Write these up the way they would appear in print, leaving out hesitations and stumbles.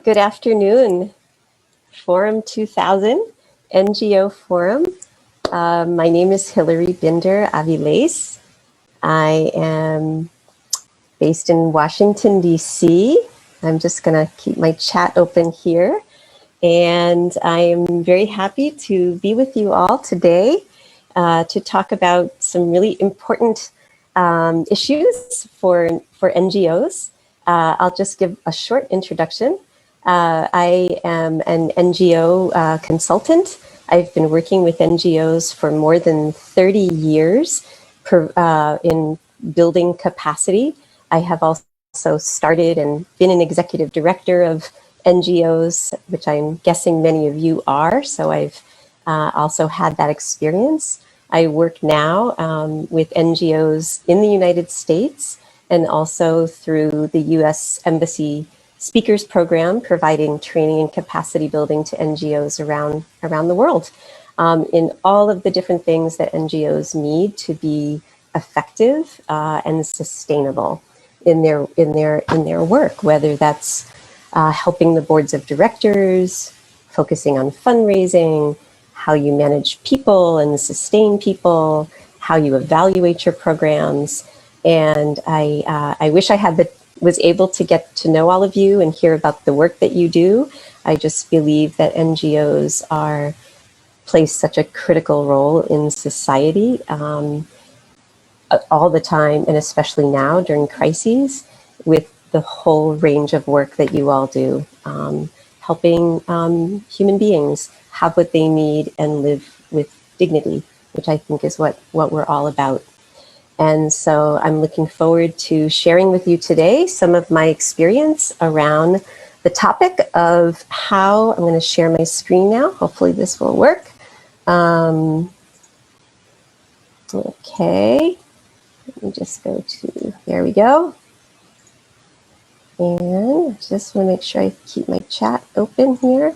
Good afternoon, Forum 2000, NGO Forum. My name is Hilary Binder-Aviles. I am based in Washington, D.C. I'm just going to keep my chat open here. And I am very happy to be with you all today to talk about some really important issues for NGOs. I'll just give a short introduction. I am an NGO consultant. I've been working with NGOs for more than 30 years in building capacity. I have also started and been an executive director of NGOs, which I'm guessing many of you are. So I've also had that experience. I work now with NGOs in the United States and also through the U.S. Embassy Speakers Program, providing training and capacity building to NGOs around the world in all of the different things that NGOs need to be effective and sustainable in their work, whether that's helping the boards of directors, focusing on fundraising, how you manage people and sustain people, how you evaluate your programs. And I wish I was able to get to know all of you and hear about the work that you do. I just believe that NGOs play such a critical role in society all the time, and especially now during crises, with the whole range of work that you all do, helping human beings have what they need and live with dignity, which I think is what we're all about. And so I'm looking forward to sharing with you today some of my experience around the topic of how I'm going to share my screen now. Hopefully this will work. Okay, let me just go to, there we go. And just want to make sure I keep my chat open here.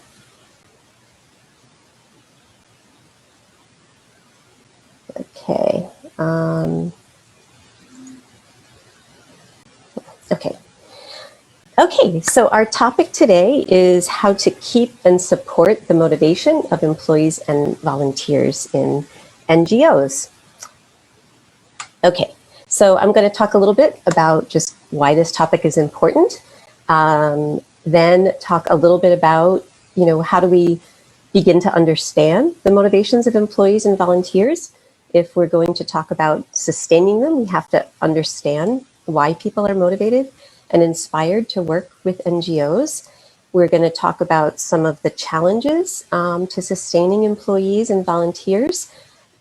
Okay. Okay, so our topic today is how to keep and support the motivation of employees and volunteers in NGOs. Okay, so I'm going to talk a little bit about just why this topic is important, then talk a little bit about, how do we begin to understand the motivations of employees and volunteers. If we're going to talk about sustaining them, we have to understand why people are motivated and inspired to work with NGOs. We're going to talk about some of the challenges to sustaining employees and volunteers,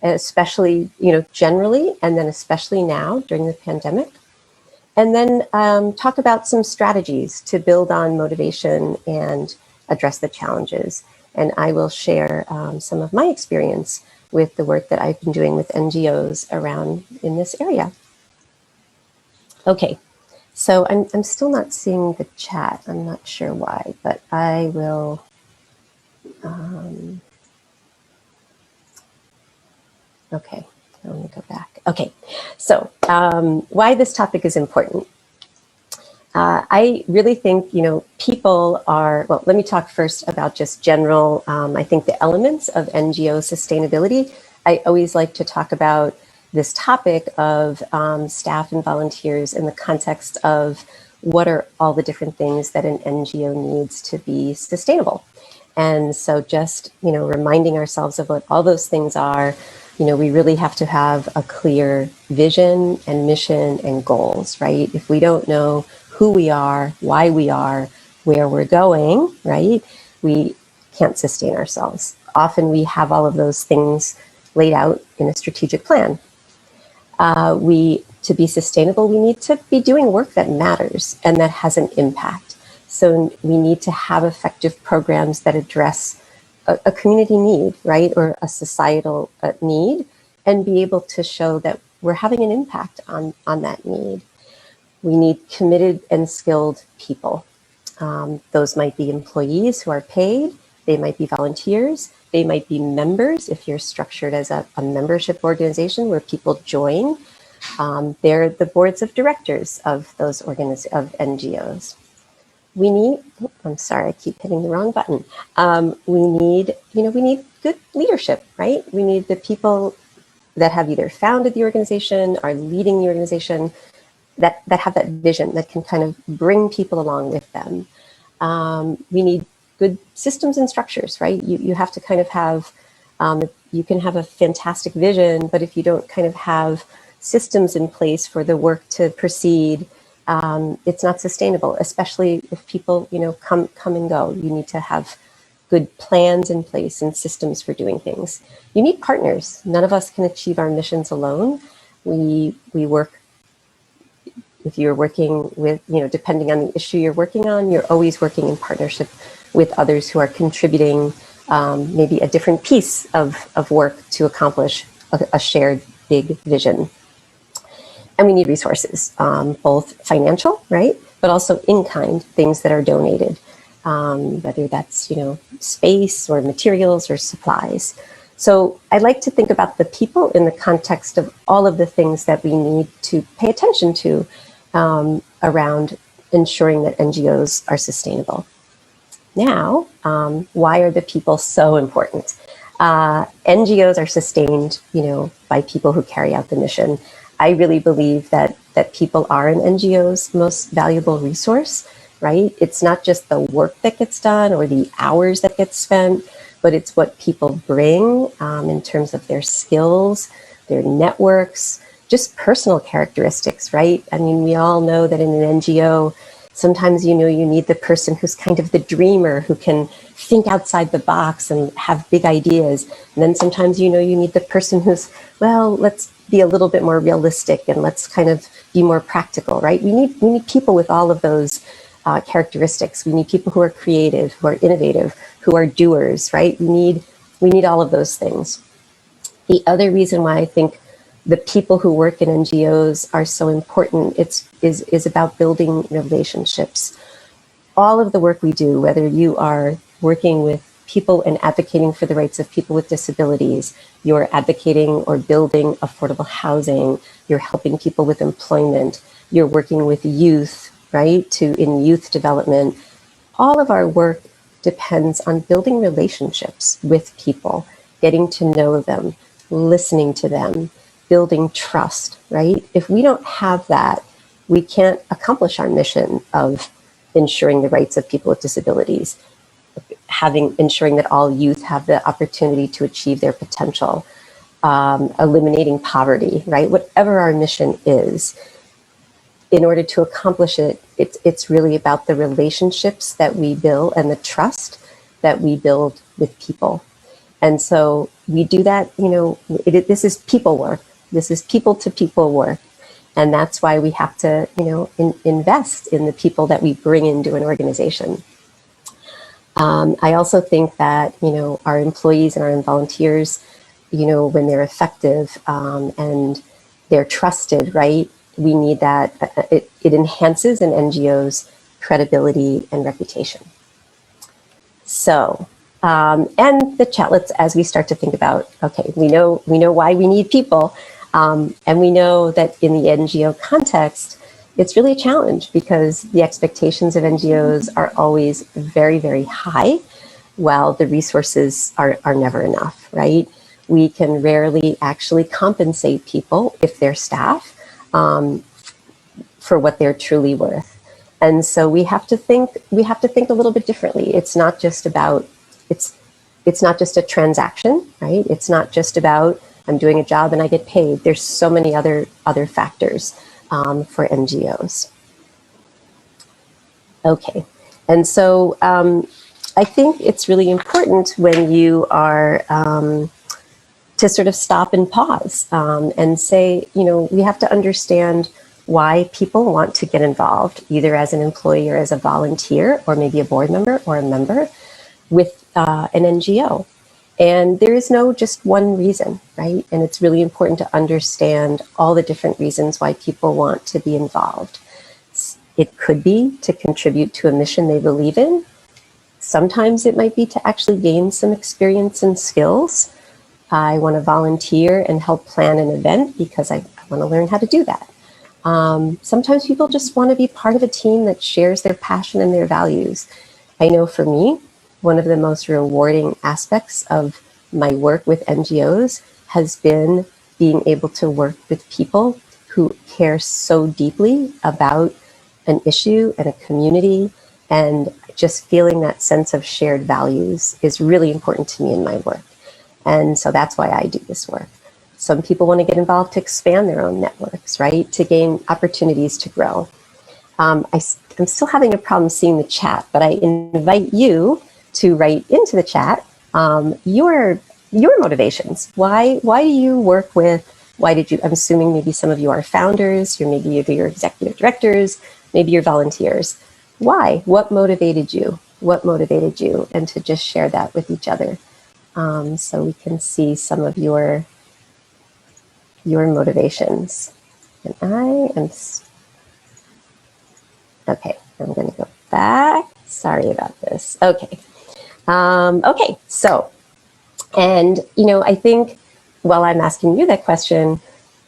especially, generally, and then especially now during the pandemic. And then talk about some strategies to build on motivation and address the challenges. And I will share some of my experience with the work that I've been doing with NGOs around in this area. Okay. So I'm still not seeing the chat. I'm not sure why, but I will. Okay, let me go back. Okay, so why this topic is important. I really think, people are, well, let me talk first about just general, I think the elements of NGO sustainability. I always like to talk about this topic of staff and volunteers in the context of what are all the different things that an NGO needs to be sustainable. And so just, reminding ourselves of what all those things are, we really have to have a clear vision and mission and goals, right? If we don't know who we are, why we are, where we're going, right, we can't sustain ourselves. Often we have all of those things laid out in a strategic plan. To be sustainable, we need to be doing work that matters and that has an impact. So we need to have effective programs that address a community need, right, or a societal need, and be able to show that we're having an impact on that need. We need committed and skilled people. Those might be employees who are paid, they might be volunteers, they might be members if you're structured as a membership organization where people join. They're the boards of directors of those of NGOs. we need, oh, I'm sorry, I keep hitting the wrong button. We need good leadership, right? We need the people that have either founded the organization, are leading the organization, that have that vision, that can kind of bring people along with them. We need good systems and structures, right? You have to kind of have, you can have a fantastic vision, but if you don't kind of have systems in place for the work to proceed, it's not sustainable, especially if people, come and go. You need to have good plans in place and systems for doing things. You need partners. None of us can achieve our missions alone. We work, if you're working with, depending on the issue you're working on, you're always working in partnership with others who are contributing maybe a different piece of work to accomplish a shared big vision. And we need resources, both financial, right, but also in-kind, things that are donated, whether that's, space or materials or supplies. So I like to think about the people in the context of all of the things that we need to pay attention to around ensuring that NGOs are sustainable. Now, why are the people so important? NGOs are sustained, by people who carry out the mission. I really believe that people are an NGO's most valuable resource, right? It's not just the work that gets done or the hours that get spent, but it's what people bring in terms of their skills, their networks, just personal characteristics, right? I mean, we all know that in an NGO, sometimes, you need the person who's kind of the dreamer, who can think outside the box and have big ideas. And then sometimes, you need the person who's, well, let's be a little bit more realistic and let's kind of be more practical, right? We need people with all of those characteristics. We need people who are creative, who are innovative, who are doers, right? We need all of those things. The other reason why I think the people who work in NGOs are so important, is about building relationships. All of the work we do, whether you are working with people and advocating for the rights of people with disabilities, you're advocating or building affordable housing, you're helping people with employment, you're working with youth, right, in youth development. All of our work depends on building relationships with people, getting to know them, listening to them, building trust, right? If we don't have that, we can't accomplish our mission of ensuring the rights of people with disabilities, ensuring that all youth have the opportunity to achieve their potential, eliminating poverty, right? Whatever our mission is, in order to accomplish it, it's really about the relationships that we build and the trust that we build with people. And so we do that, this is people work. This is people to people work. And that's why we have to, invest in the people that we bring into an organization. I also think that, our employees and our volunteers, when they're effective and they're trusted, right? We need that. It enhances an NGO's credibility and reputation. So, and the chat, as we start to think about, okay, we know why we need people. And we know that in the NGO context, it's really a challenge because the expectations of NGOs are always very, very high, while the resources are never enough, right? We can rarely actually compensate people, if they're staff, for what they're truly worth. And so we have to think a little bit differently. It's not just about, it's not just a transaction, right? It's not just about, I'm doing a job and I get paid. There's so many other factors for NGOs. Okay, and so I think it's really important when you are to sort of stop and pause and say, we have to understand why people want to get involved, either as an employee or as a volunteer, or maybe a board member or a member with an NGO. And there is no just one reason, right? And it's really important to understand all the different reasons why people want to be involved. It could be to contribute to a mission they believe in. Sometimes it might be to actually gain some experience and skills. I want to volunteer and help plan an event because I want to learn how to do that. Sometimes people just want to be part of a team that shares their passion and their values. I know for me, one of the most rewarding aspects of my work with NGOs has been being able to work with people who care so deeply about an issue and a community, and just feeling that sense of shared values is really important to me in my work. And so that's why I do this work. Some people want to get involved to expand their own networks, right? To gain opportunities to grow. I'm still having a problem seeing the chat, but I invite you to write into the chat your motivations. Why do you work with? I'm assuming maybe some of you are founders, maybe you're executive directors, maybe you're volunteers. Why? What motivated you? What motivated you? And to just share that with each other, so we can see some of your motivations. And okay, I'm going to go back. Sorry about this. Okay. Okay, so, and, I think while I'm asking you that question,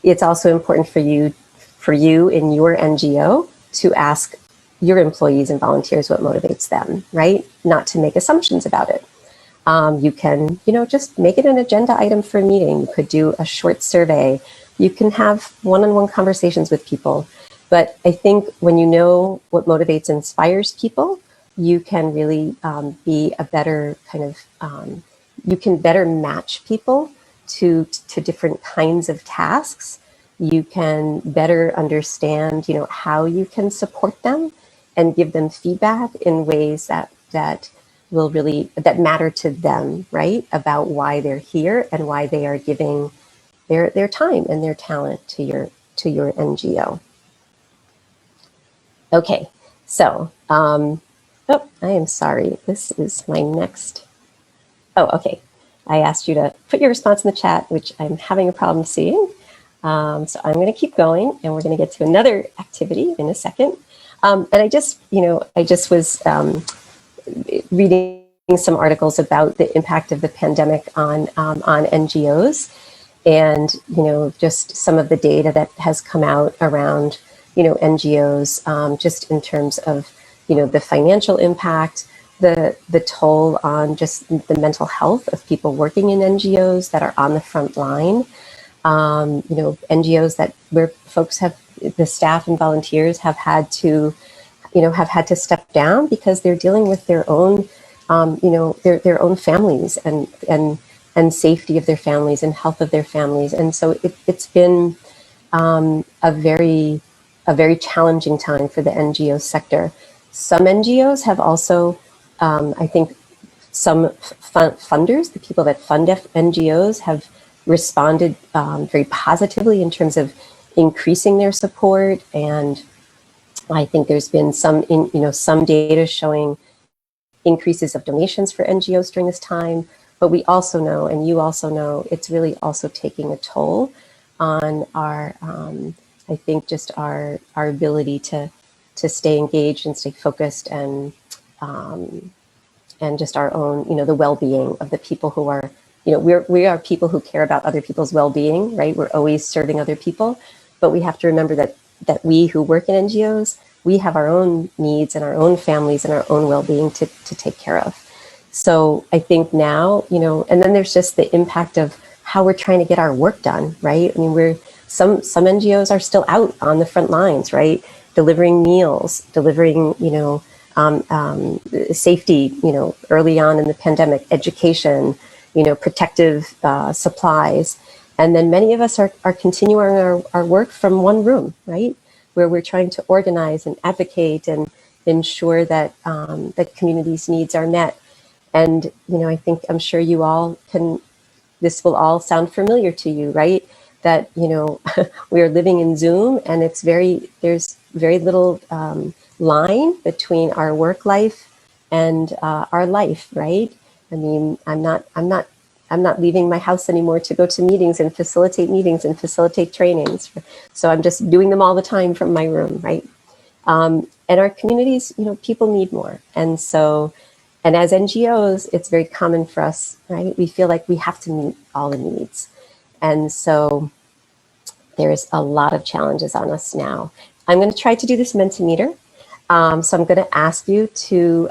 it's also important for you in your NGO to ask your employees and volunteers what motivates them, right? Not to make assumptions about it. You can, just make it an agenda item for a meeting. You could do a short survey. You can have one-on-one conversations with people. But I think when you know what motivates and inspires people, you can really be a better kind of, you can better match people to different kinds of tasks. You can better understand, how you can support them and give them feedback in ways that matter to them, right? About why they're here and why they are giving their time and their talent to your NGO. Okay, so, oh, I am sorry. This is my next. Oh, okay. I asked you to put your response in the chat, which I'm having a problem seeing. So I'm going to keep going, and we're going to get to another activity in a second. And I just was reading some articles about the impact of the pandemic on NGOs, and just some of the data that has come out around NGOs, just in terms of the financial impact, the toll on just the mental health of people working in NGOs that are on the front line. NGOs where folks the staff and volunteers have had to step down because they're dealing with their own, their own families and safety of their families and health of their families. And so it's been a very challenging time for the NGO sector. Some NGOs have also, I think some funders, the people that fund NGOs, have responded very positively in terms of increasing their support. And I think there's been some data showing increases of donations for NGOs during this time. But we also know, and you also know, it's really also taking a toll on our, I think, just our ability to stay engaged and stay focused, and just our own, the well-being of the people who are, we are people who care about other people's well-being, right? We're always serving other people, but we have to remember that we who work in NGOs, we have our own needs and our own families and our own well-being to take care of. So I think now, and then there's just the impact of how we're trying to get our work done, right? I mean, some NGOs are still out on the front lines, right? Delivering meals, delivering, safety, early on in the pandemic, education, protective supplies. And then many of us are continuing our work from one room, right? Where we're trying to organize and advocate and ensure that that communities' needs are met. And, I'm sure you all this will all sound familiar to you, right? That, we are living in Zoom, and there's very little line between our work life and our life, right? I mean, I'm not leaving my house anymore to go to meetings and facilitate trainings. So I'm just doing them all the time from my room, right? And our communities, people need more. And so, and as NGOs, it's very common for us, right? We feel like we have to meet all the needs. And so there's a lot of challenges on us now. I'm going to try to do this Mentimeter. So I'm going to ask you to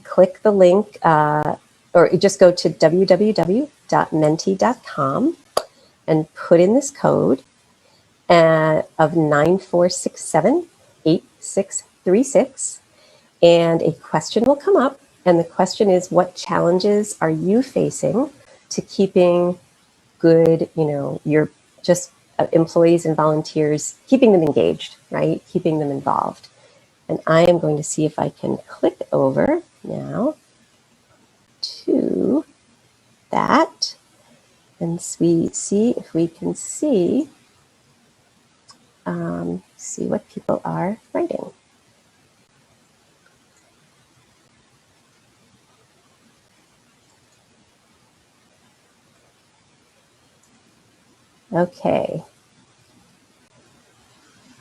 click the link, or just go to www.menti.com and put in this code of 94678636, and a question will come up. And the question is, what challenges are you facing to keeping good, your just employees and volunteers, keeping them engaged, right? Keeping them involved. And I am going to see if I can click over now to that and we see if we can see what people are writing. Okay.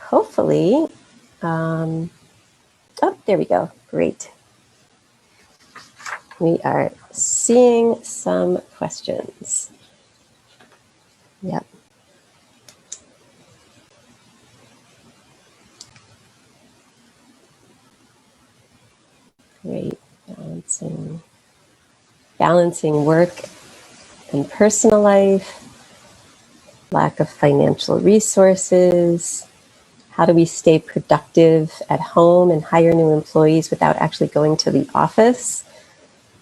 Hopefully, oh, there we go. Great. We are seeing some questions. Yep. Great. Balancing work and personal life, lack of financial resources. How do we stay productive at home and hire new employees without actually going to the office?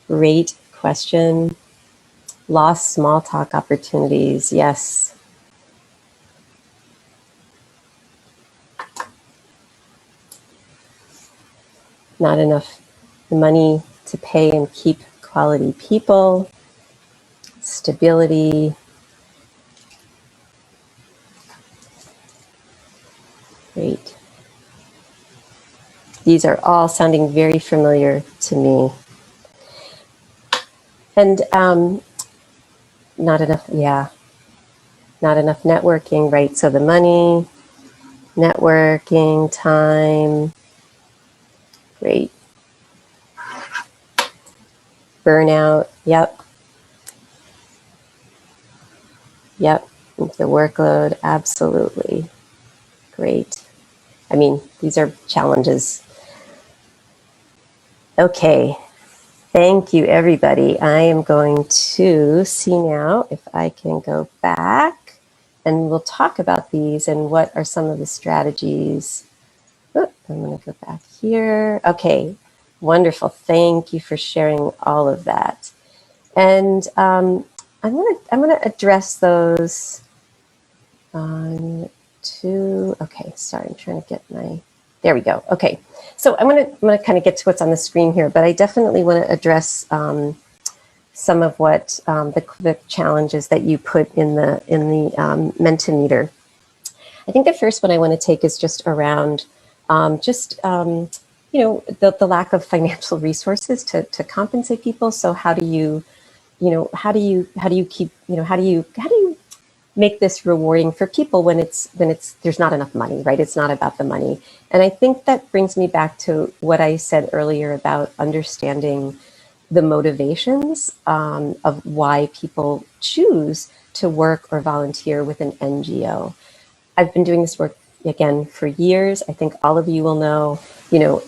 Great question. Lost small talk opportunities. Yes. Not enough money to pay and keep quality people. Stability. Great. These are all sounding very familiar to me. And not enough networking, right? So the money, networking, time, great. Burnout, yep. Yep, the workload, absolutely. Great. I mean, these are challenges. Okay. Thank you, everybody. I am going to see now if I can go back and we'll talk about these and what are some of the strategies. Oh, I'm going to go back here. Okay, wonderful. Thank you for sharing all of that. And I'm gonna address those on two. Okay, sorry, I'm trying to get my. There we go. Okay, so I'm gonna kind of get to what's on the screen here, but I definitely want to address some of what the challenges that you put in the Mentimeter. I think the first one I want to take is just around the lack of financial resources to compensate people. So how do you make this rewarding for people when there's not enough money, right? It's not about the money. And I think that brings me back to what I said earlier about understanding the motivations of why people choose to work or volunteer with an NGO. I've been doing this work again for years. I think all of you will know,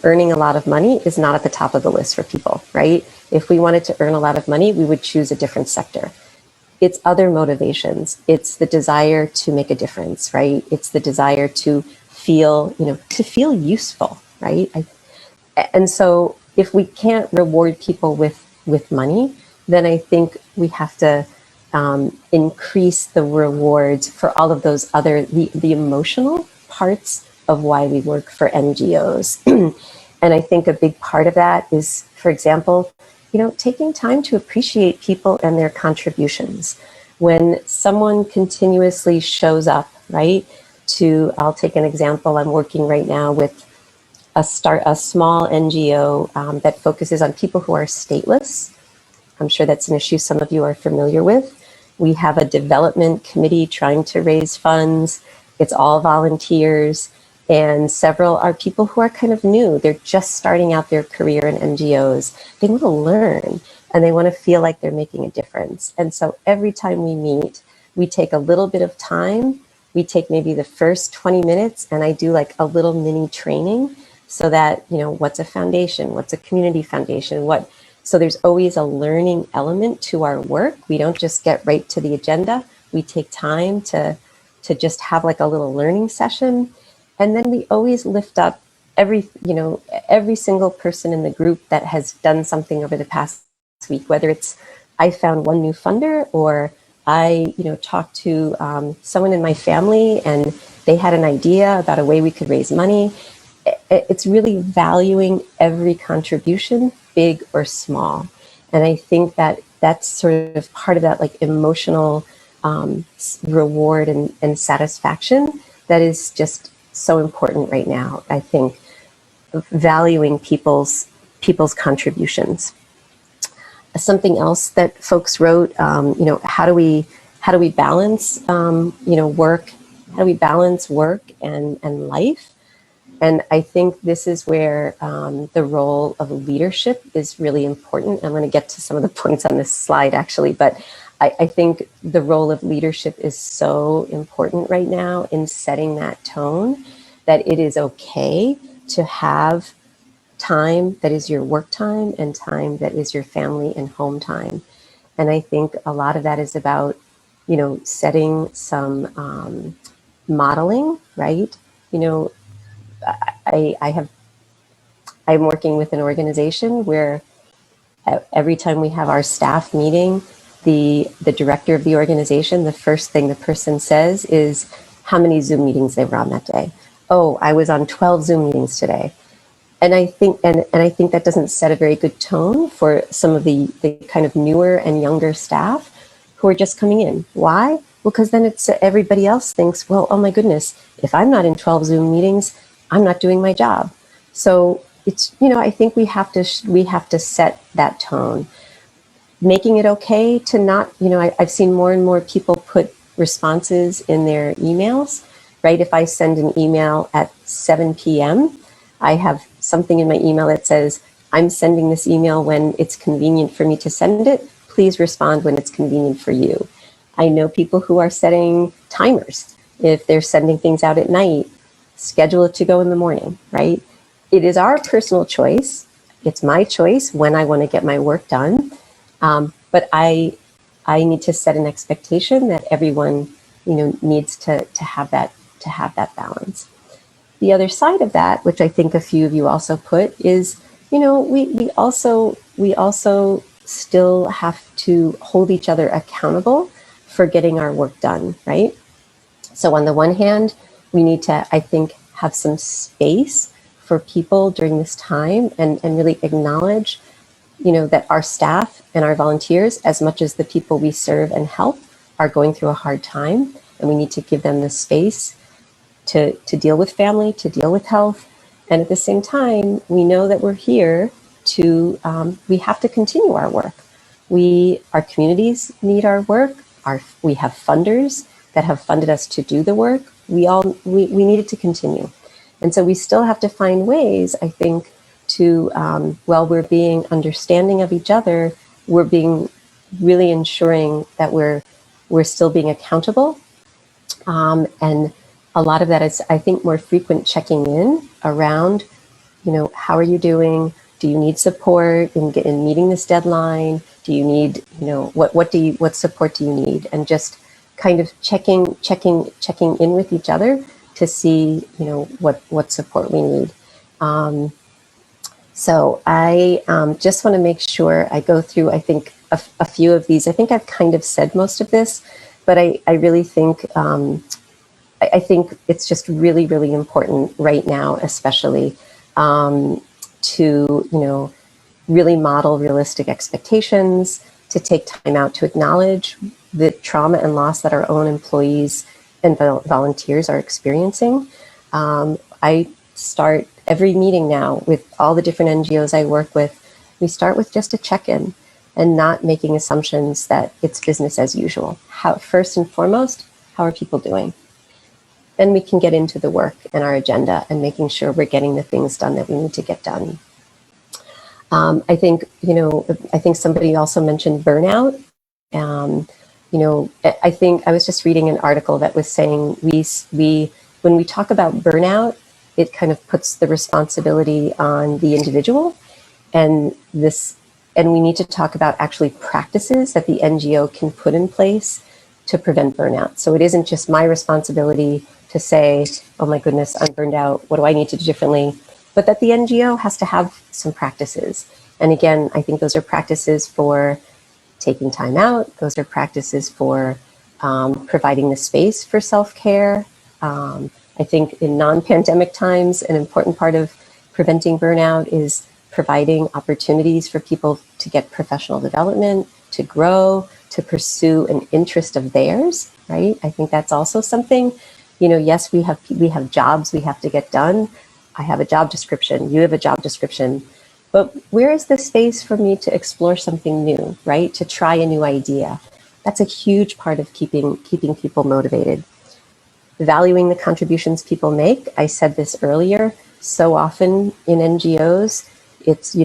earning a lot of money is not at the top of the list for people, right? If we wanted to earn a lot of money, we would choose a different sector. It's other motivations. It's the desire to make a difference, right? It's the desire to feel useful, right? And so if we can't reward people with money, then I think we have to increase the rewards for all of those other, the emotional parts of why we work for NGOs. And I think a big part of that is, for example, taking time to appreciate people and their contributions. When someone continuously shows up, right, I'll take an example. I'm working right now with a small NGO that focuses on people who are stateless. I'm sure that's an issue some of you are familiar with. We have a development committee trying to raise funds. It's all volunteers. And several are people who are kind of new. They're just starting out their career in NGOs. They want to learn and they want to feel like they're making a difference. And so every time we meet, we take a little bit of time. We take maybe the first 20 minutes and I do like a little mini training so that, you know, what's a foundation? What's a community foundation? So there's always a learning element to our work. We don't just get right to the agenda. We take time to just have like a little learning session. And then we always lift up every single person in the group that has done something over the past week, whether it's I found one new funder or I, talked to someone in my family and they had an idea about a way we could raise money. It's really valuing every contribution, big or small. And I think that that's sort of part of that like emotional reward and satisfaction that is just so important right now. I think valuing people's contributions. Something else that folks wrote, how do we balance, work? How do we balance work and life? And I think this is where the role of leadership is really important. I'm going to get to some of the points on this slide, actually, but I think the role of leadership is so important right now in setting that tone that it is okay to have time that is your work time and time that is your family and home time. And I think a lot of that is about, setting some modeling, right? I'm working with an organization where every time we have our staff meeting, the director of the organization, the first thing the person says is how many Zoom meetings they were on that day. Oh, I was on 12 Zoom meetings today. And I think that doesn't set a very good tone for some of the kind of newer and younger staff who are just coming in. Why? Well, because then it's everybody else thinks, well, oh my goodness, if I'm not in 12 Zoom meetings, I'm not doing my job. So it's, I think we have to set that tone, making it okay to not, I've seen more and more people put responses in their emails, right? If I send an email at 7 p.m., I have something in my email that says, I'm sending this email when it's convenient for me to send it. Please respond when it's convenient for you. I know people who are setting timers. If they're sending things out at night, schedule it to go in the morning, right? It is our personal choice. It's my choice when I want to get my work done. But I need to set an expectation that everyone, needs to have that balance. The other side of that, which I think a few of you also put, is, we also still have to hold each other accountable for getting our work done, right? So on the one hand, we need to, I think, have some space for people during this time and really acknowledge, that our staff and our volunteers, as much as the people we serve and help, are going through a hard time, and we need to give them the space to deal with family, to deal with health. And at the same time, we know that we're here to, we have to continue our work. Our communities need our work. We have funders that have funded us to do the work. We need it to continue. And so we still have to find ways, I think, to, while we're being understanding of each other, we're being really ensuring that we're still being accountable. And a lot of that is, I think, more frequent checking in around, how are you doing? Do you need support in meeting this deadline? Do you need, what support do you need? And just kind of checking in with each other to see, what support we need. So I just want to make sure I go through, I think, a few of these. I think I've kind of said most of this, but I really think, I think it's just really, really important right now, especially to, really model realistic expectations, to take time out to acknowledge the trauma and loss that our own employees and volunteers are experiencing. I start every meeting now with all the different NGOs I work with. We start with just a check-in and not making assumptions that it's business as usual. First and foremost, how are people doing? Then we can get into the work and our agenda and making sure we're getting the things done that we need to get done. I think somebody also mentioned burnout. I think I was just reading an article that was saying when we talk about burnout, it kind of puts the responsibility on the individual, and we need to talk about actually practices that the NGO can put in place to prevent burnout. So it isn't just my responsibility to say, oh my goodness, I'm burned out, what do I need to do differently? But that the NGO has to have some practices. And again, I think those are practices for taking time out. Those are practices for providing the space for self-care. I think in non-pandemic times, an important part of preventing burnout is providing opportunities for people to get professional development, to grow, to pursue an interest of theirs, right? I think that's also something, yes, we have jobs we have to get done. I have a job description, you have a job description, but where is the space for me to explore something new, right? To try a new idea. That's a huge part of keeping people motivated. Valuing the contributions people make. I said this earlier, so often in NGOs, it's,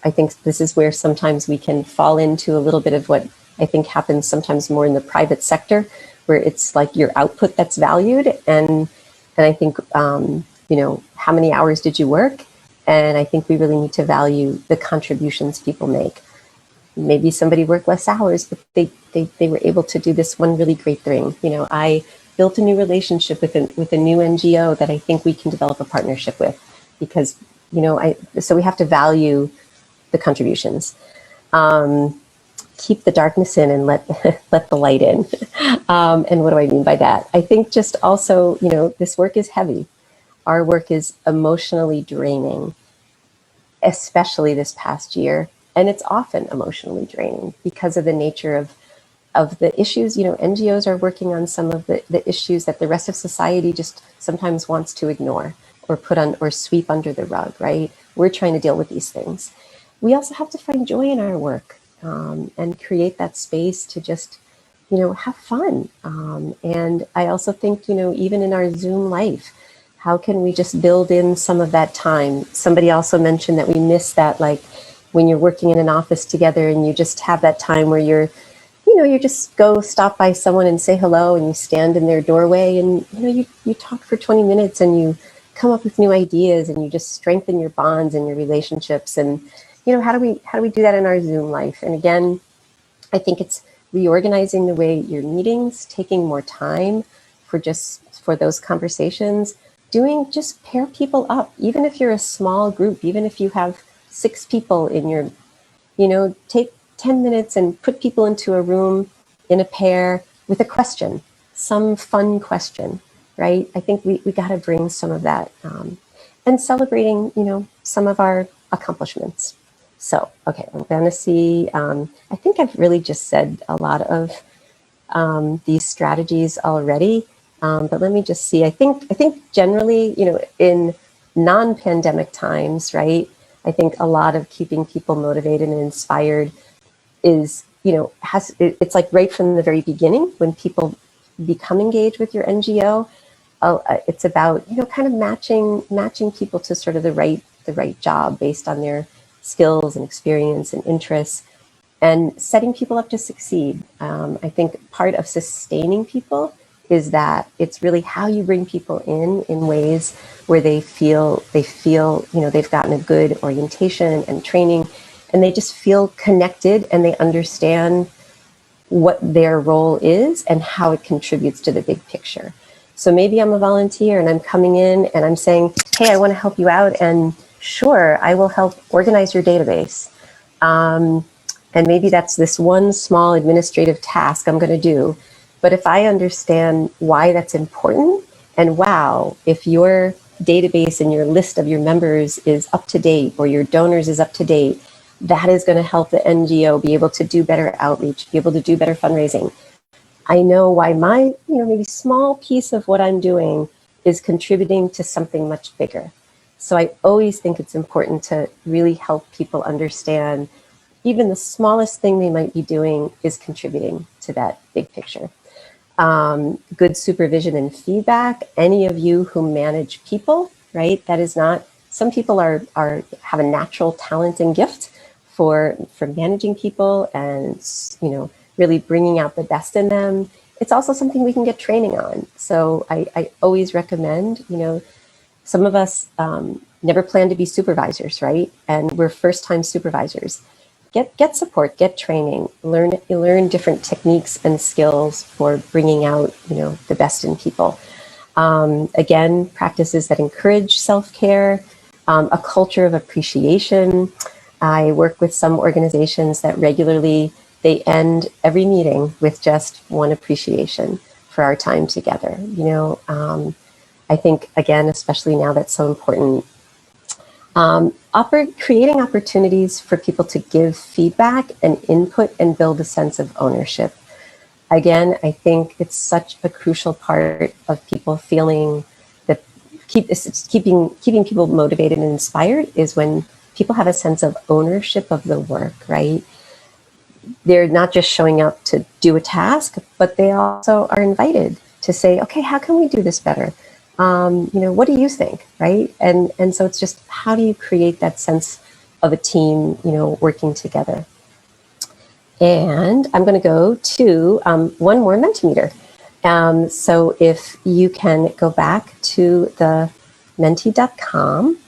I think this is where sometimes we can fall into a little bit of what I think happens sometimes more in the private sector, where it's like your output that's valued. And I think, how many hours did you work? And I think we really need to value the contributions people make. Maybe somebody worked less hours, but they were able to do this one really great thing. I built a new relationship with a new NGO that I think we can develop a partnership with, because so we have to value the contributions. Keep the darkness in and let the light in. And what do I mean by that? I think just also, this work is heavy. Our work is emotionally draining, especially this past year. And it's often emotionally draining because of the nature of the issues. NGOs are working on some of the issues that the rest of society just sometimes wants to ignore or put on or sweep under the rug, right? We're trying to deal with these things. We also have to find joy in our work and create that space to just, have fun. And I also think, even in our Zoom life, how can we just build in some of that time? Somebody also mentioned that we miss that, like when you're working in an office together and you just have that time where you just go stop by someone and say hello, and you stand in their doorway and, you talk for 20 minutes and you come up with new ideas and you just strengthen your bonds and your relationships. And, how do we do that in our Zoom life? And again, I think it's reorganizing the way your meetings, taking more time for those conversations, just pair people up, even if you're a small group, even if you have 6 people in your, take 10 minutes and put people into a room in a pair with a question, some fun question, right? I think we got to bring some of that and celebrating, some of our accomplishments. So, okay, I'm going to see, I think I've really just said a lot of these strategies already, but let me just see. I think generally, in non-pandemic times, right, I think a lot of keeping people motivated and inspired is, it's like right from the very beginning when people become engaged with your NGO. It's about, kind of matching people to sort of the right job based on their skills and experience and interests, and setting people up to succeed. I think part of sustaining people is that it's really how you bring people in ways where they feel, they've gotten a good orientation and training, and they just feel connected and they understand what their role is and how it contributes to the big picture. So maybe I'm a volunteer and I'm coming in and I'm saying, hey, I want to help you out, and sure, I will help organize your database. And maybe that's this one small administrative task I'm going to do. But if I understand why that's important, and wow, if your database and your list of your members is up to date, or your donors is up to date, that is going to help the NGO be able to do better outreach, be able to do better fundraising. I know why my, maybe small piece of what I'm doing is contributing to something much bigger. So I always think it's important to really help people understand even the smallest thing they might be doing is contributing to that big picture. Good supervision and feedback. Any of you who manage people, right? That is not, some people have a natural talent and gift for managing people and, really bringing out the best in them. It's also something we can get training on. So I always recommend, some of us never plan to be supervisors, right? And we're first-time supervisors. Get support, get training, learn different techniques and skills for bringing out, the best in people. Again, practices that encourage self-care, a culture of appreciation. I work with some organizations that regularly, they end every meeting with just one appreciation for our time together. I think, again, especially now that's so important, creating opportunities for people to give feedback and input and build a sense of ownership. Again, I think it's such a crucial part of people feeling that keeping people motivated and inspired is when people have a sense of ownership of the work, right? They're not just showing up to do a task, but they also are invited to say, okay, how can we do this better? What do you think, right? And so it's just, how do you create that sense of a team, working together? And I'm going to go to one more Mentimeter. So if you can go back to the menti.com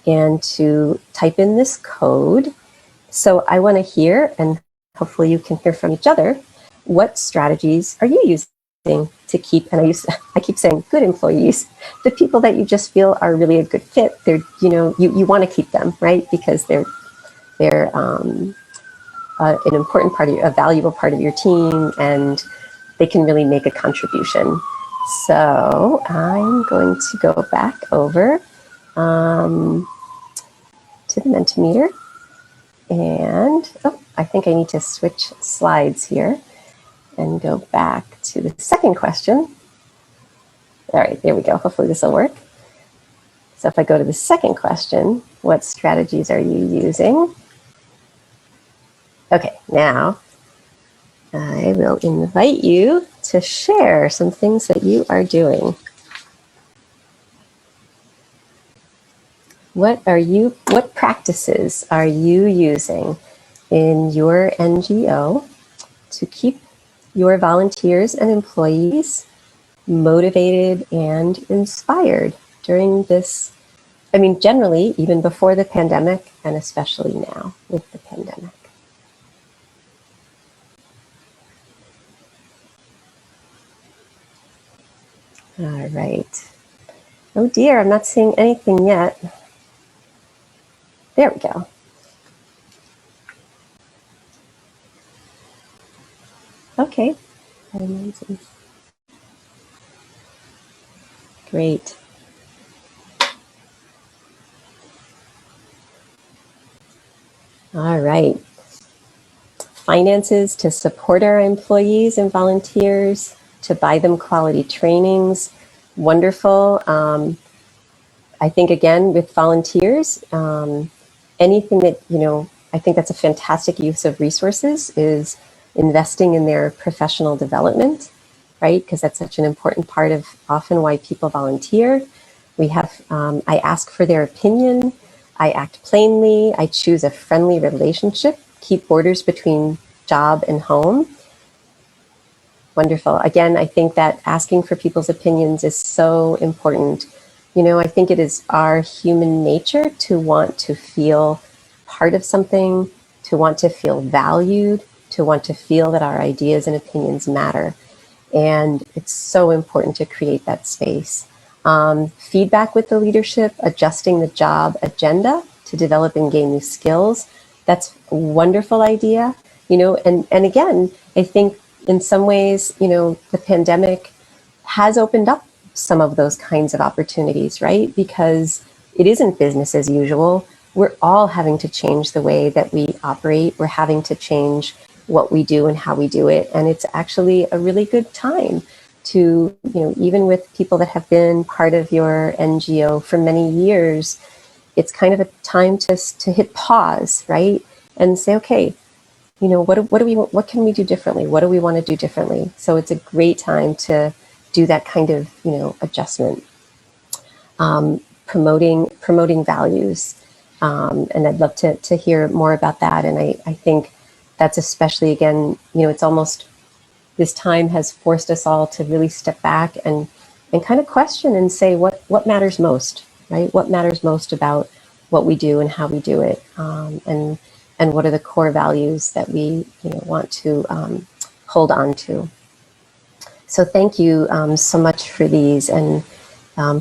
and to type in this code. So I want to hear, and hopefully you can hear from each other, what strategies are you using to keep, and I keep saying good employees, the people that you just feel are really a good fit. They're, you want to keep them, right? Because they're an important part of a valuable part of your team, and they can really make a contribution. So I'm going to go back over to the Mentimeter, and I think I need to switch slides here and go back to the second question. All right, there we go. Hopefully this will work. So if I go to the second question, what strategies are you using? Okay, now I will invite you to share some things that you are doing. What practices are you using in your NGO to keep your volunteers and employees motivated and inspired during this, generally, even before the pandemic, and especially now with the pandemic? All right. Oh dear, I'm not seeing anything yet. There we go. Okay. Great. All right. Finances to support our employees and volunteers, to buy them quality trainings. Wonderful. I think, again, with volunteers, anything that, I think that's a fantastic use of resources is investing in their professional development, right? Because that's such an important part of often why people volunteer. We have, I ask for their opinion. I act plainly. I choose a friendly relationship, keep borders between job and home. Wonderful. Again, I think that asking for people's opinions is so important. I think it is our human nature to want to feel part of something, to want to feel valued, to want to feel that our ideas and opinions matter. And it's so important to create that space. Feedback with the leadership, adjusting the job agenda to develop and gain new skills. That's a wonderful idea. And again, I think in some ways, the pandemic has opened up some of those kinds of opportunities, right? Because it isn't business as usual. We're all having to change the way that we operate. We're having to change what we do and how we do it. And it's actually a really good time to, even with people that have been part of your NGO for many years, it's kind of a time to hit pause, right? And say, okay, what can we do differently? What do we want to do differently? So it's a great time to do that kind of, adjustment. Promoting values. And I'd love to hear more about that. And I think that's especially, again, it's almost, this time has forced us all to really step back and kind of question and say what matters most, right? What matters most about what we do and how we do it, and what are the core values that we want to hold on to. So thank you so much for these, and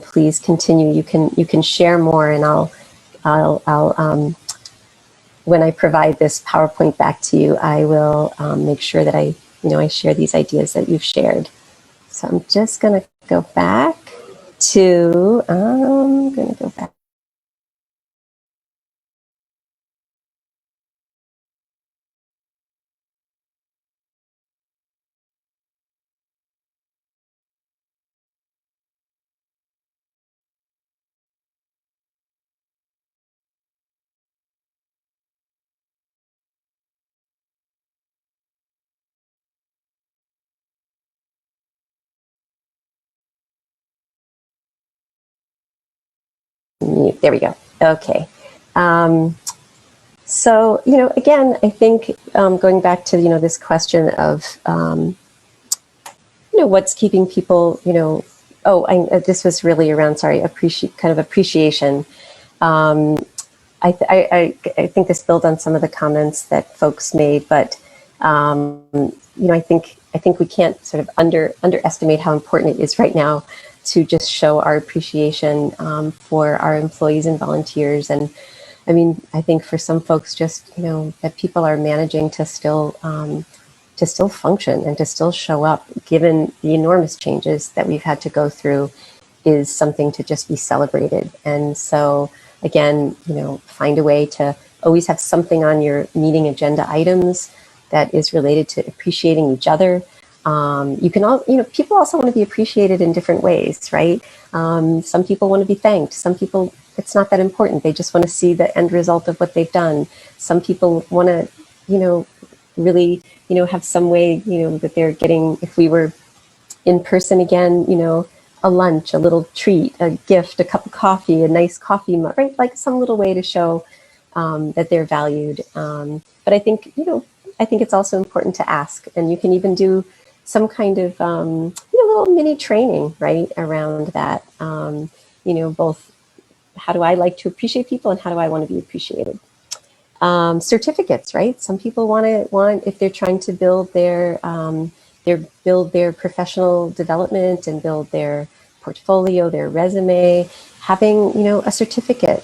please continue. You can share more, and I'll when I provide this PowerPoint back to you, I will make sure that I share these ideas that you've shared. So I'm just going to go back to, I'm going to go back. There we go. Okay. So, again, I think going back to, this question of, what's keeping people, this was really around, sorry, appreciation. I think this builds on some of the comments that folks made, but, I think we can't sort of underestimate how important it is right now to just show our appreciation for our employees and volunteers. And I mean, I think for some folks, just, that people are managing to still function and to still show up, given the enormous changes that we've had to go through, is something to just be celebrated. And so, again, find a way to always have something on your meeting agenda items that is related to appreciating each other. You can all, people also want to be appreciated in different ways, right? Some people want to be thanked. Some people, it's not that important. They just want to see the end result of what they've done. Some people want to, really, have some way, that they're getting, if we were in person again, a lunch, a little treat, a gift, a cup of coffee, a nice coffee mug, right? Like some little way to show that they're valued. But I think, I think it's also important to ask, and you can even do some kind of, little mini training, right, around that. Both how do I like to appreciate people and how do I want to be appreciated? Certificates, right? Some people want if they're trying to build their professional development and build their portfolio, their resume, having, a certificate.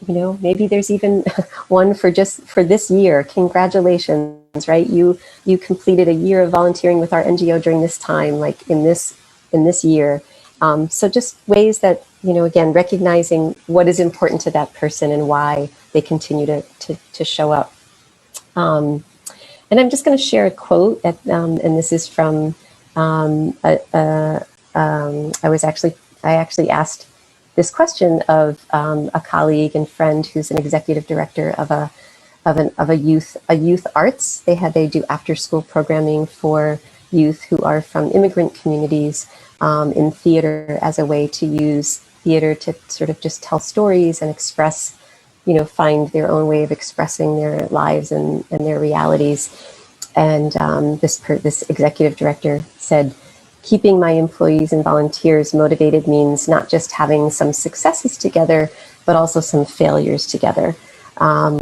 Maybe there's even one for this year. Congratulations, right? You completed a year of volunteering with our NGO during this time, like in this year. So just ways that, again, recognizing what is important to that person and why they continue to show up. And I'm just going to share a quote, and this is from I actually asked this question of a colleague and friend who's an executive director of a youth arts. They do after school programming for youth who are from immigrant communities in theater as a way to use theater to sort of just tell stories and express, find their own way of expressing their lives and their realities. And this executive director said, keeping my employees and volunteers motivated means not just having some successes together, but also some failures together.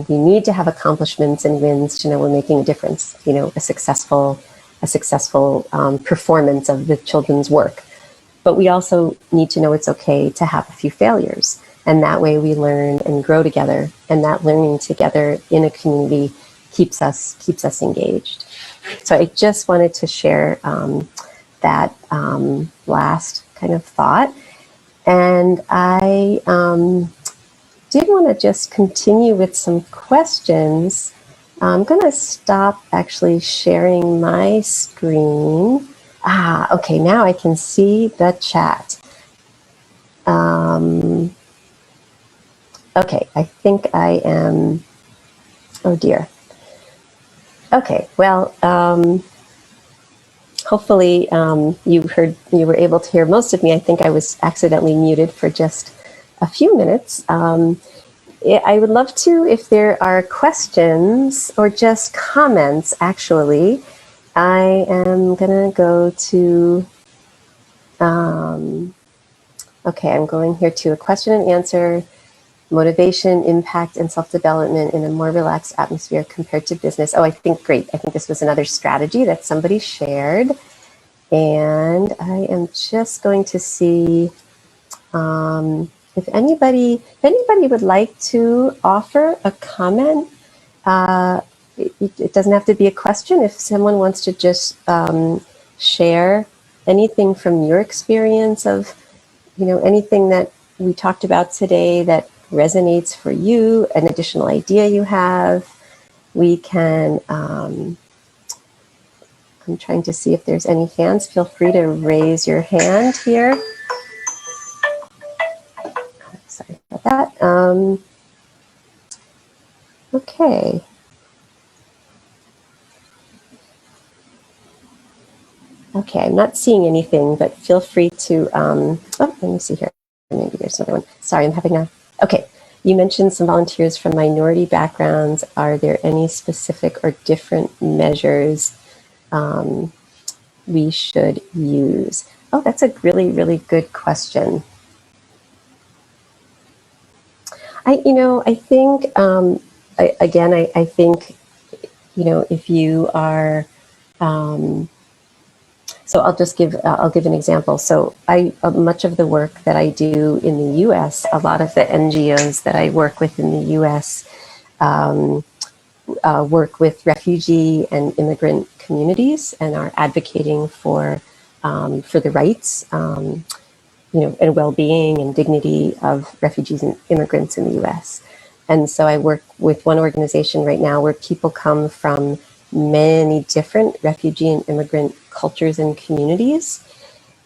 We need to have accomplishments and wins to know we're making a difference, a successful performance of the children's work. But we also need to know it's okay to have a few failures. And that way we learn and grow together. And that learning together in a community keeps us engaged. So I just wanted to share that last kind of thought. And I did want to just continue with some questions. I'm going to stop actually sharing my screen. Okay, now I can see the chat. Okay, I think I am, oh dear. Okay, well, hopefully you were able to hear most of me. I think I was accidentally muted for just a few minutes. I would love to, if there are questions or just comments, actually. I am going to go to, okay, I'm going here to a question and answer, motivation, impact, and self-development in a more relaxed atmosphere compared to business. Oh, I think great. I think this was another strategy that somebody shared. And I am just going to see if anybody would like to offer a comment. It doesn't have to be a question. If someone wants to just share anything from your experience of, anything that we talked about today that resonates for you, an additional idea you have, we can, I'm trying to see if there's any hands. Feel free to raise your hand here. Sorry about that. Okay. Okay, I'm not seeing anything, but feel free to, oh, let me see here. Maybe there's another one. Sorry, I'm having a, okay. You mentioned some volunteers from minority backgrounds. Are there any specific or different measures we should use? Oh, that's a really, really good question. I think, I think, if you are, so I'll give an example. So much of the work that I do in the U.S., a lot of the NGOs that I work with in the U.S. Work with refugee and immigrant communities and are advocating for the rights, and well-being and dignity of refugees and immigrants in the U.S. And so I work with one organization right now where people come from many different refugee and immigrant cultures and communities.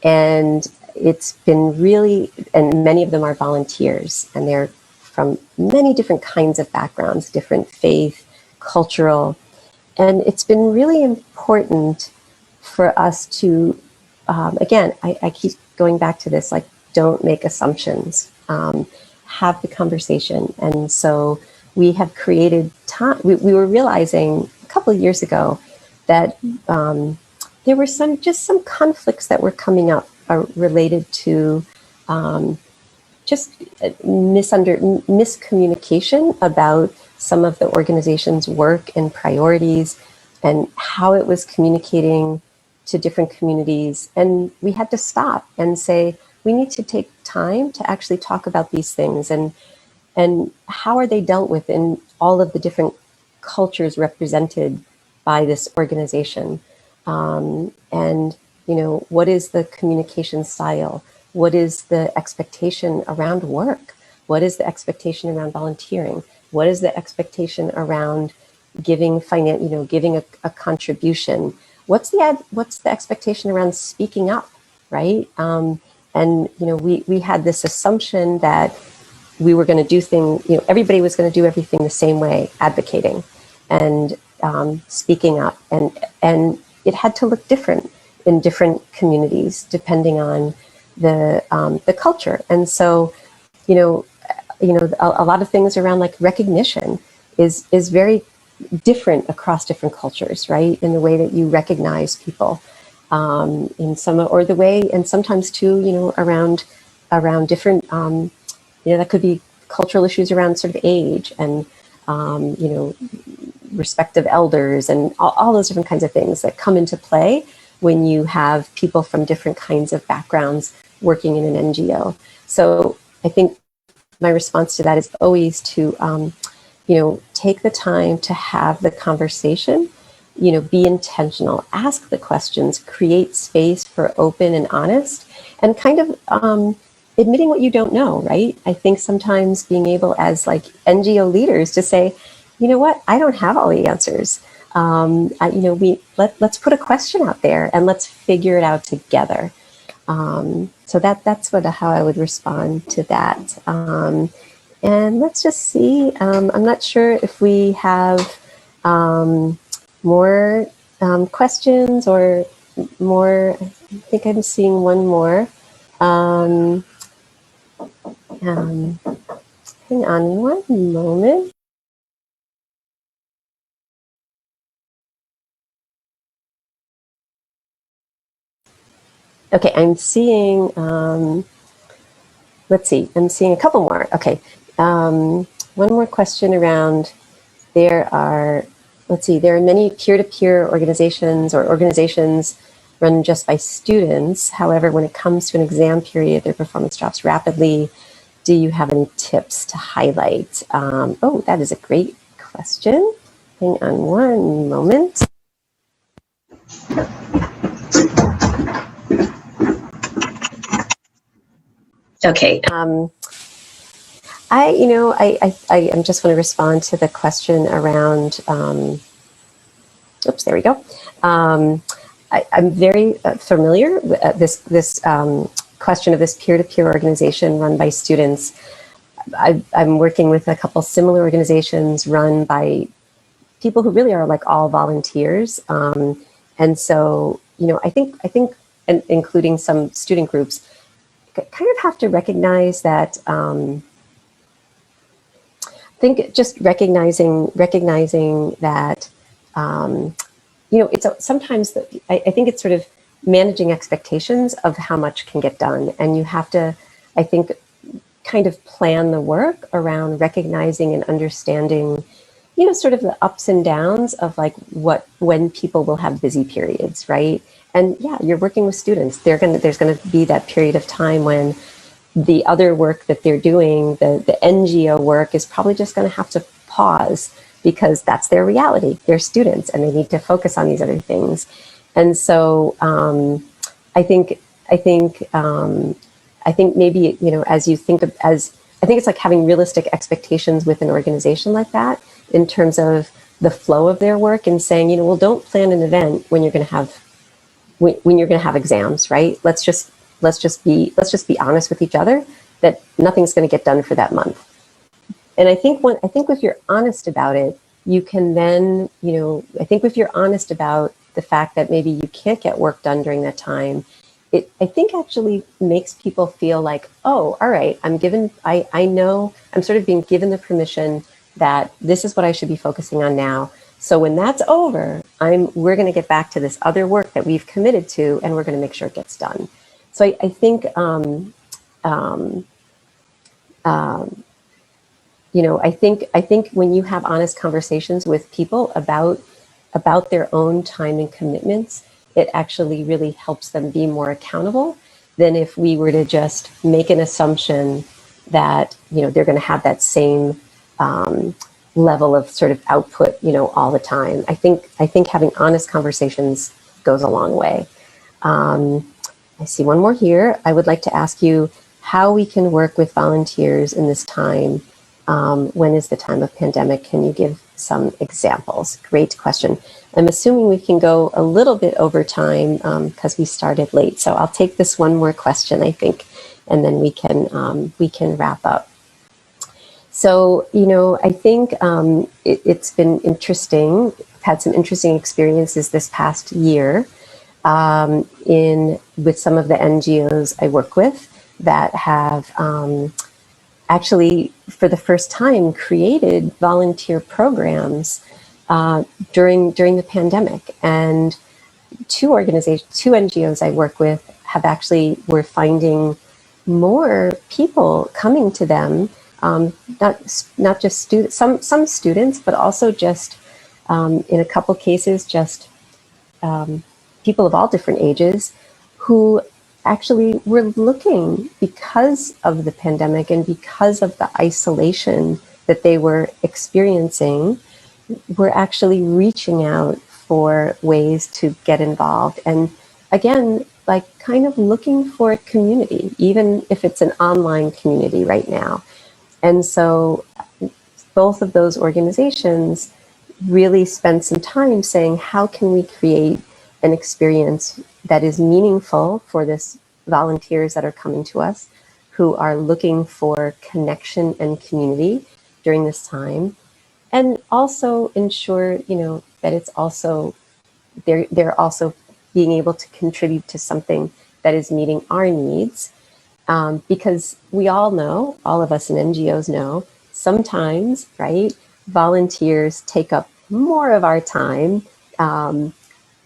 And it's been really, and many of them are volunteers, and they're from many different kinds of backgrounds, different faith, cultural. And it's been really important for us to, again, I keep going back to this, like, don't make assumptions, have the conversation. And so we have created time. We were realizing a couple of years ago that there were some conflicts that were coming up related to just miscommunication about some of the organization's work and priorities and how it was communicating to different communities. And we had to stop and say, we need to take time to actually talk about these things and how are they dealt with in all of the different cultures represented by this organization. And, what is the communication style? What is the expectation around work? What is the expectation around volunteering? What is the expectation around giving giving a contribution? What's the expectation around speaking up, right? And we had this assumption that we were going to do things, everybody was going to do everything the same way, advocating and speaking up, and it had to look different in different communities depending on the culture. And so, a lot of things around like recognition is very different across different cultures, right? In the way that you recognize people, in some, or the way, and sometimes too, around different, that could be cultural issues around sort of age and, respect of elders and all those different kinds of things that come into play when you have people from different kinds of backgrounds working in an NGO. So I think my response to that is always to, take the time to have the conversation, be intentional, ask the questions, create space for open and honest, and kind of admitting what you don't know, right? I think sometimes being able as like NGO leaders to say, you know what, I don't have all the answers. Let's put a question out there and let's figure it out together. So that's how I would respond to that. And let's just see. I'm not sure if we have more questions or more. I think I'm seeing one more. Hang on one moment. Okay, I'm seeing, let's see, I'm seeing a couple more. Okay, one more question around, there are, let's see, there are many peer-to-peer organizations or organizations run just by students. However, when it comes to an exam period, their performance drops rapidly. Do you have any tips to highlight? Oh, that is a great question. Hang on one moment. Okay. I just want to respond to the question around, oops, there we go. I'm very familiar with this question of this peer-to-peer organization run by students. I'm working with a couple similar organizations run by people who really are like all volunteers. And so, I think, and including some student groups, kind of have to recognize that, I think just recognizing that, it's sometimes that I think it's sort of managing expectations of how much can get done. And you have to, I think, kind of plan the work around recognizing and understanding, sort of the ups and downs of like when people will have busy periods, right? And yeah, you're working with students. There's going to be that period of time when the other work that they're doing, the NGO work, is probably just going to have to pause because that's their reality. They're students and they need to focus on these other things. And so I think maybe, as you think of, I think it's like having realistic expectations with an organization like that in terms of the flow of their work, and saying, well, don't plan an event when you're going to have exams, right? Let's just be honest with each other that nothing's going to get done for that month. And I think if you're honest about it, you can then, I think if you're honest about the fact that maybe you can't get work done during that time, it, I think, actually makes people feel like, oh, all right, I know I'm sort of being given the permission that this is what I should be focusing on now. So when that's over, we're going to get back to this other work that we've committed to, and we're going to make sure it gets done. So I think, I think when you have honest conversations with people about their own time and commitments, it actually really helps them be more accountable than if we were to just make an assumption that, they're going to have that same level of sort of output, all the time. I think having honest conversations goes a long way. I see one more here. I would like to ask you how we can work with volunteers in this time. When is the time of pandemic? Can you give some examples? Great question. I'm assuming we can go a little bit over time because we started late. So I'll take this one more question, I think, and then we can wrap up. So, I think it's been interesting. I've had some interesting experiences this past year with some of the NGOs I work with that have actually, for the first time, created volunteer programs during the pandemic. And two NGOs I work with were finding more people coming to them, not just students, some students, but also just in a couple cases, just people of all different ages who actually were looking, because of the pandemic and because of the isolation that they were experiencing, were actually reaching out for ways to get involved. And again, like kind of looking for a community, even if it's an online community right now. And so both of those organizations really spent some time saying, how can we create an experience that is meaningful for this volunteers that are coming to us, who are looking for connection and community during this time, and also ensure, that it's also, they're also being able to contribute to something that is meeting our needs. Because we all know, all of us in NGOs know, sometimes, right, volunteers take up more of our time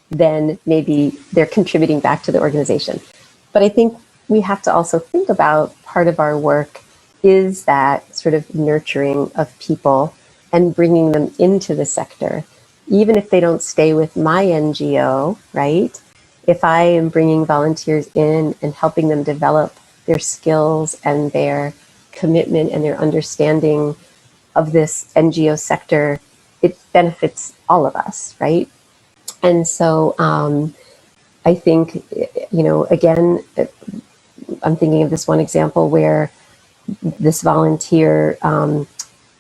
than maybe they're contributing back to the organization. But I think we have to also think about part of our work is that sort of nurturing of people and bringing them into the sector, even if they don't stay with my NGO, right? If I am bringing volunteers in and helping them develop their skills and their commitment and their understanding of this NGO sector, it benefits all of us, right? And so I think, again, I'm thinking of this one example where this volunteer,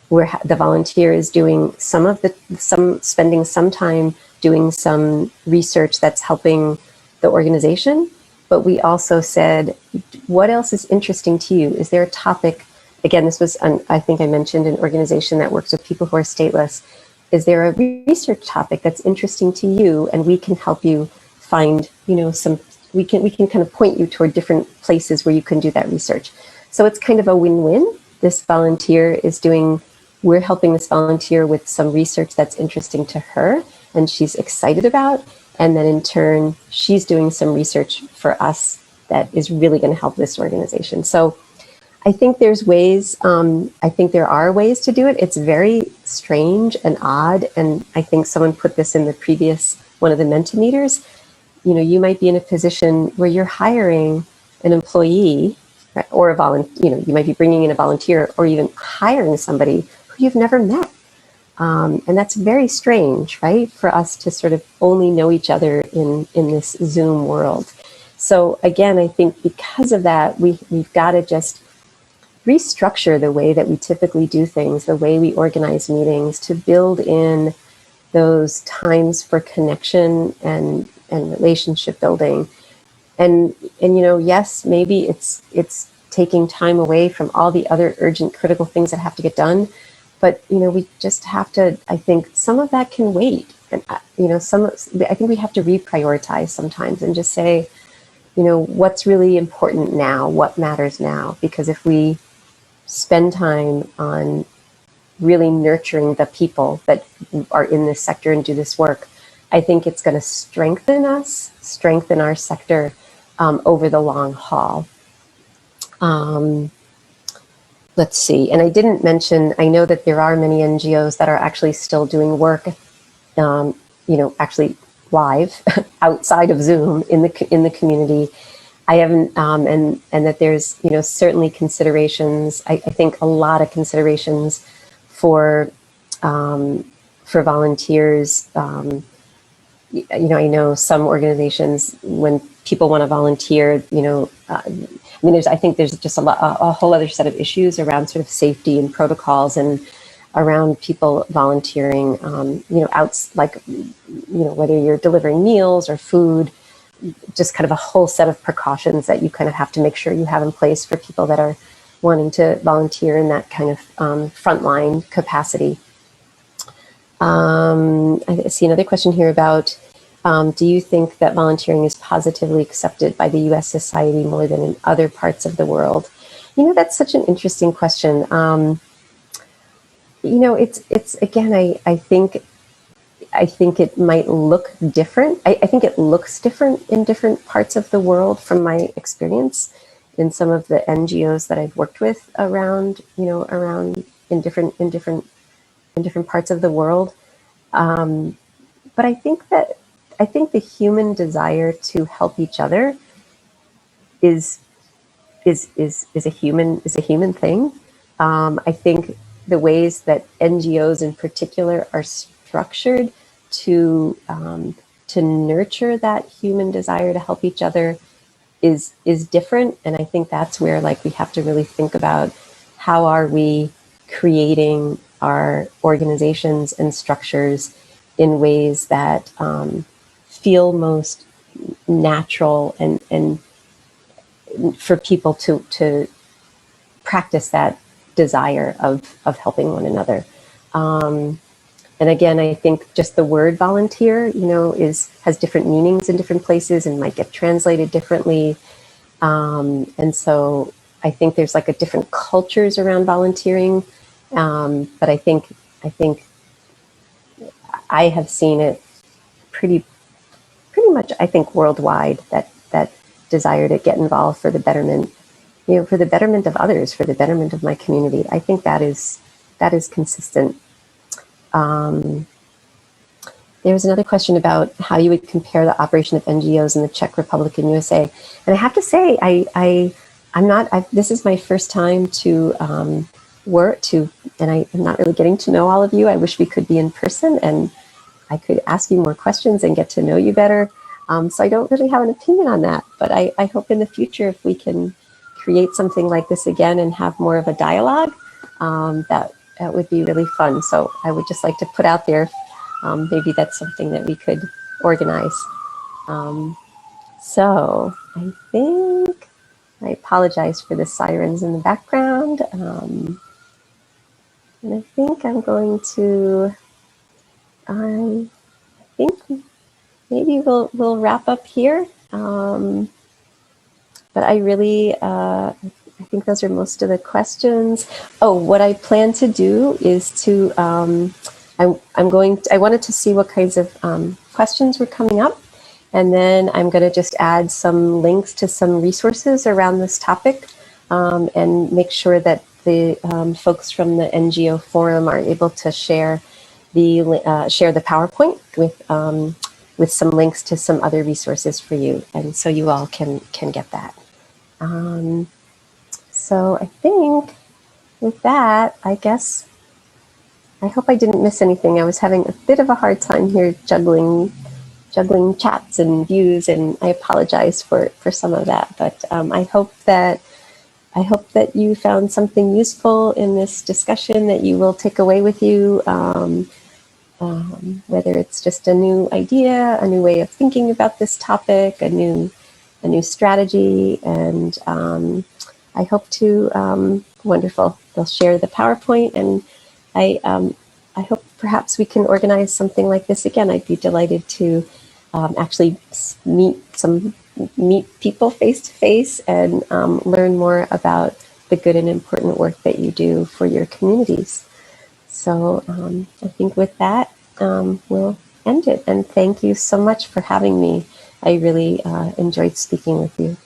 where the volunteer is doing spending some time doing some research that's helping the organization. But we also said, what else is interesting to you? Is there a topic? Again, this was, I think I mentioned an organization that works with people who are stateless. Is there a research topic that's interesting to you? And we can help you find, we can kind of point you toward different places where you can do that research. So it's kind of a win-win. This volunteer we're helping this volunteer with some research that's interesting to her and she's excited about. And then in turn, she's doing some research for us that is really going to help this organization. So I think there's ways, I think there are ways to do it. It's very strange and odd. And I think someone put this in the previous, one of the Mentimeters. You might be in a position where you're hiring an employee, right, or a volunteer, you might be bringing in a volunteer or even hiring somebody who you've never met. And that's very strange, right? For us to sort of only know each other in this Zoom world. So again, I think because of that, we've got to just restructure the way that we typically do things, the way we organize meetings, to build in those times for connection and relationship building. And yes, maybe it's taking time away from all the other urgent, critical things that have to get done. But, we just have to, I think some of that can wait. And, I think we have to reprioritize sometimes and just say, what's really important now, what matters now? Because if we spend time on really nurturing the people that are in this sector and do this work, I think it's going to strengthen us, strengthen our sector over the long haul. Let's see. And I didn't mention, I know that there are many NGOs that are actually still doing work, actually live outside of Zoom in the community. I haven't, and that there's, certainly considerations. I think a lot of considerations for volunteers. I know some organizations, when people want to volunteer, I think there's just a whole other set of issues around sort of safety and protocols and around people volunteering, whether you're delivering meals or food, just kind of a whole set of precautions that you kind of have to make sure you have in place for people that are wanting to volunteer in that kind of frontline capacity. I see another question here about, do you think that volunteering is positively accepted by the U.S. society more than in other parts of the world? That's such an interesting question. It's again, I think it might look different. I think it looks different in different parts of the world from my experience in some of the NGOs that I've worked with around in different parts of the world. But I think the human desire to help each other is a human thing. I think the ways that NGOs in particular are structured to nurture that human desire to help each other is different. And I think that's where we have to really think about how are we creating our organizations and structures in ways that feel most natural and for people to practice that desire of helping one another. And again, I think just the word volunteer, has different meanings in different places and might get translated differently. And so I think there's different cultures around volunteering. But I think I have seen it pretty much, I think, worldwide, that desire to get involved for the betterment, for the betterment of others, for the betterment of my community. I think that is consistent. There was another question about how you would compare the operation of NGOs in the Czech Republic and USA. And I have to say, this is my first time to and I'm not really getting to know all of you. I wish we could be in person and I could ask you more questions and get to know you better. So I don't really have an opinion on that, but I hope in the future, if we can create something like this again and have more of a dialogue, that would be really fun. So I would just like to put out there, maybe that's something that we could organize. So I think, I apologize for the sirens in the background. And I think I'm going to, I think maybe we'll wrap up here. But I really, I think those are most of the questions. Oh, what I plan to do is to, I wanted to see what kinds of questions were coming up. And then I'm going to just add some links to some resources around this topic, and make sure that the folks from the NGO forum are able to share the PowerPoint with some links to some other resources for you, and so you all can get that. So I think with that, I guess, I hope I didn't miss anything. I was having a bit of a hard time here juggling chats and views, and I apologize for some of that. But I hope that you found something useful in this discussion that you will take away with you, whether it's just a new idea, a new way of thinking about this topic, a new strategy, and I hope to, wonderful, they'll share the PowerPoint, and I hope perhaps we can organize something like this again. I'd be delighted to actually meet people face to face and learn more about the good and important work that you do for your communities. So I think with that, we'll end it. And thank you so much for having me. I really enjoyed speaking with you.